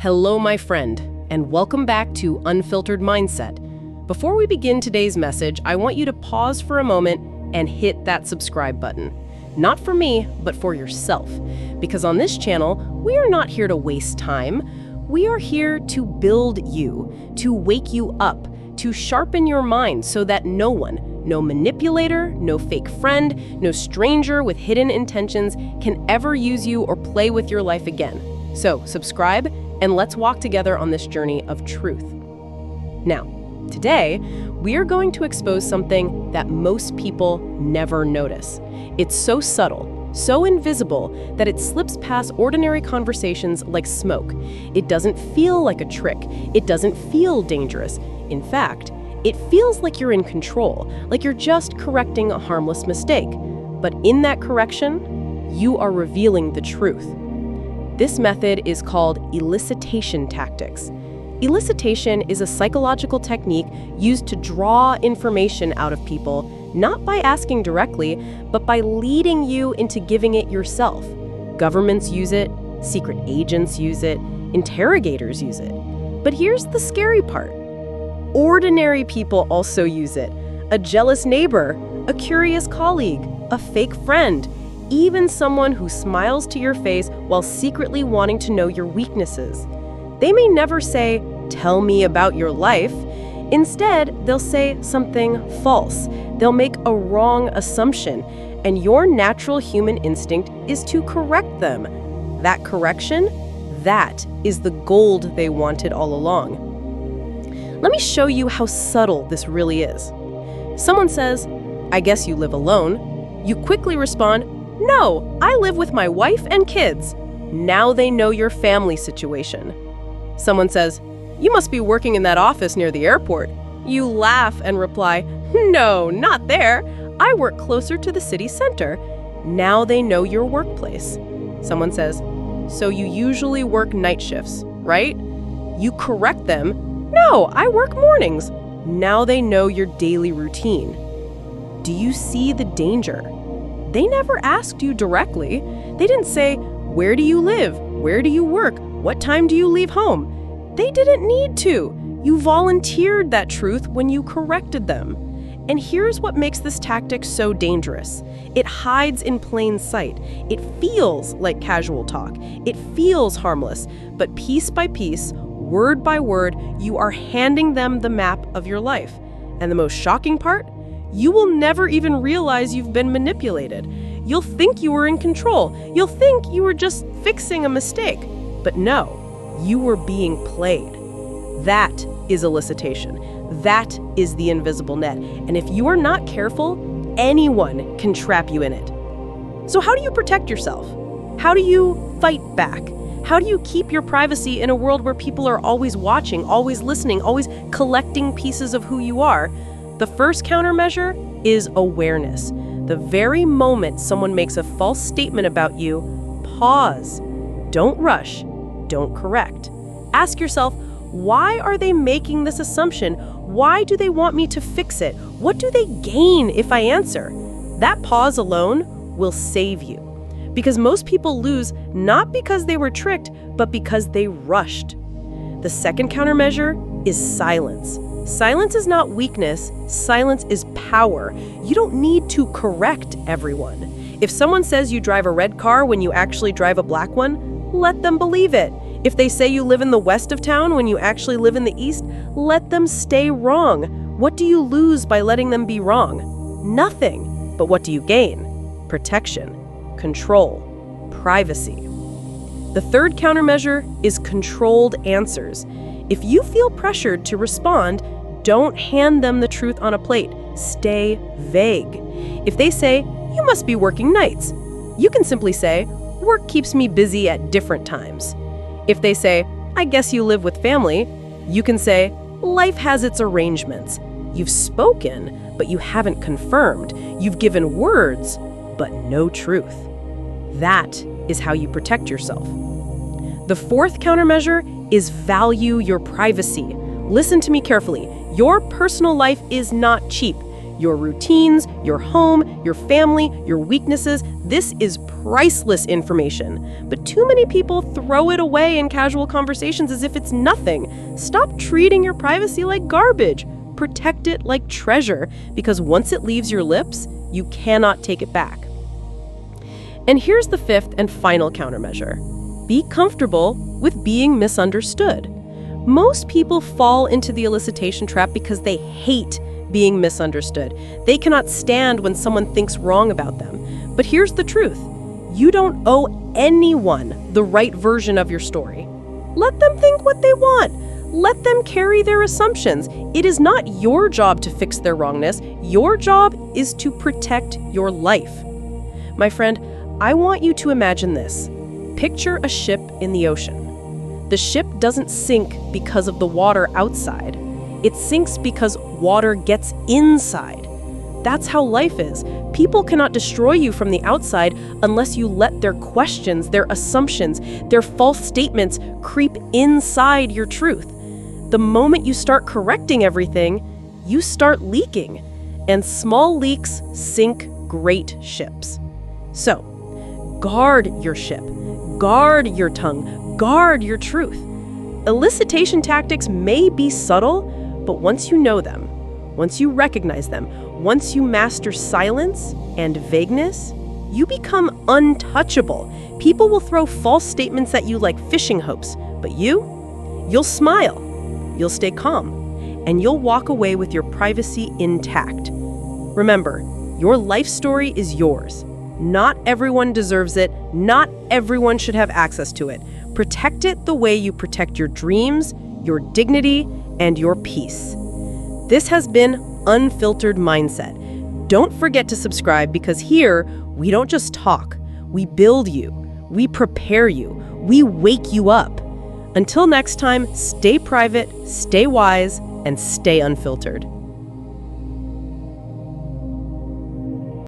Hello, my friend, and welcome back to Unfiltered Mindset. Before we begin today's message, I want you to pause for a moment and hit that subscribe button. Not for me, but for yourself. Because on this channel, we are not here to waste time. We are here to build you, to wake you up, to sharpen your mind so that no one, no manipulator, no fake friend, no stranger with hidden intentions can ever use you or play with your life again. So subscribe and let's walk together on this journey of truth. Now, today, we are going to expose something that most people never notice. It's so subtle, so invisible, that it slips past ordinary conversations like smoke. It doesn't feel like a trick. It doesn't feel dangerous. In fact, it feels like you're in control, like you're just correcting a harmless mistake. But in that correction, you are revealing the truth. This method is called elicitation tactics. Elicitation is a psychological technique used to draw information out of people, not by asking directly, but by leading you into giving it yourself. Governments use it, secret agents use it, interrogators use it. But here's the scary part. Ordinary people also use it. A jealous neighbor, a curious colleague, a fake friend, even someone who smiles to your face while secretly wanting to know your weaknesses. They may never say, "Tell me about your life." Instead, they'll say something false. They'll make a wrong assumption, and your natural human instinct is to correct them. That correction, that is the gold they wanted all along. Let me show you how subtle this really is. Someone says, "I guess you live alone." You quickly respond, "No, I live with my wife and kids." Now they know your family situation. Someone says, "You must be working in that office near the airport." You laugh and reply, "No, not there. I work closer to the city center." Now they know your workplace. Someone says, "So you usually work night shifts, right?" You correct them, "No, I work mornings." Now they know your daily routine. Do you see the danger? They never asked you directly. They didn't say, "Where do you live? Where do you work? What time do you leave home?" They didn't need to. You volunteered that truth when you corrected them. And here's what makes this tactic so dangerous. It hides in plain sight. It feels like casual talk. It feels harmless. But piece by piece, word by word, you are handing them the map of your life. And the most shocking part? You will never even realize you've been manipulated. You'll think you were in control. You'll think you were just fixing a mistake. But no, you were being played. That is elicitation. That is the invisible net. And if you are not careful, anyone can trap you in it. So how do you protect yourself? How do you fight back? How do you keep your privacy in a world where people are always watching, always listening, always collecting pieces of who you are? The first countermeasure is awareness. The very moment someone makes a false statement about you, pause. Don't rush. Don't correct. Ask yourself, why are they making this assumption? Why do they want me to fix it? What do they gain if I answer? That pause alone will save you. Because most people lose not because they were tricked, but because they rushed. The second countermeasure is silence. Silence is not weakness. Silence is power. You don't need to correct everyone. If someone says you drive a red car when you actually drive a black one, let them believe it. If they say you live in the west of town when you actually live in the east, let them stay wrong. What do you lose by letting them be wrong? Nothing. But what do you gain? Protection, control, privacy. The third countermeasure is controlled answers. If you feel pressured to respond, don't hand them the truth on a plate. Stay vague. If they say, "You must be working nights," you can simply say, "Work keeps me busy at different times." If they say, "I guess you live with family," you can say, "Life has its arrangements." You've spoken, but you haven't confirmed. You've given words, but no truth. That is how you protect yourself. The fourth countermeasure is value your privacy. Listen to me carefully. Your personal life is not cheap. your routines, your home, your family, your weaknesses. This is priceless information. But too many people throw it away in casual conversations as if it's nothing. Stop treating your privacy like garbage. Protect it like treasure, because once it leaves your lips, you cannot take it back. And here's the fifth and final countermeasure. Be comfortable with being misunderstood. Most people fall into the elicitation trap because they hate being misunderstood. They cannot stand when someone thinks wrong about them. But here's the truth. You don't owe anyone the right version of your story. Let them think what they want. Let them carry their assumptions. It is not your job to fix their wrongness. Your job is to protect your life. My friend, I want you to imagine this. Picture a ship in the ocean. The ship doesn't sink because of the water outside. It sinks because water gets inside. That's how life is. People cannot destroy you from the outside unless you let their questions, their assumptions, their false statements creep inside your truth. The moment you start correcting everything, you start leaking. And small leaks sink great ships. So, guard your ship. Guard your tongue. Guard your truth. Elicitation tactics may be subtle, but once you know them, once you recognize them, once you master silence and vagueness, you become untouchable. People will throw false statements at you like fishing hooks, but you'll smile, you'll stay calm, and you'll walk away with your privacy intact. Remember, your life story is yours. Not everyone deserves it. Not everyone should have access to it. Protect it the way you protect your dreams, your dignity, and your peace. This has been Unfiltered Mindset. Don't forget to subscribe, because here we don't just talk. We build you. We prepare you. We wake you up. Until next time, stay private, stay wise, and stay unfiltered.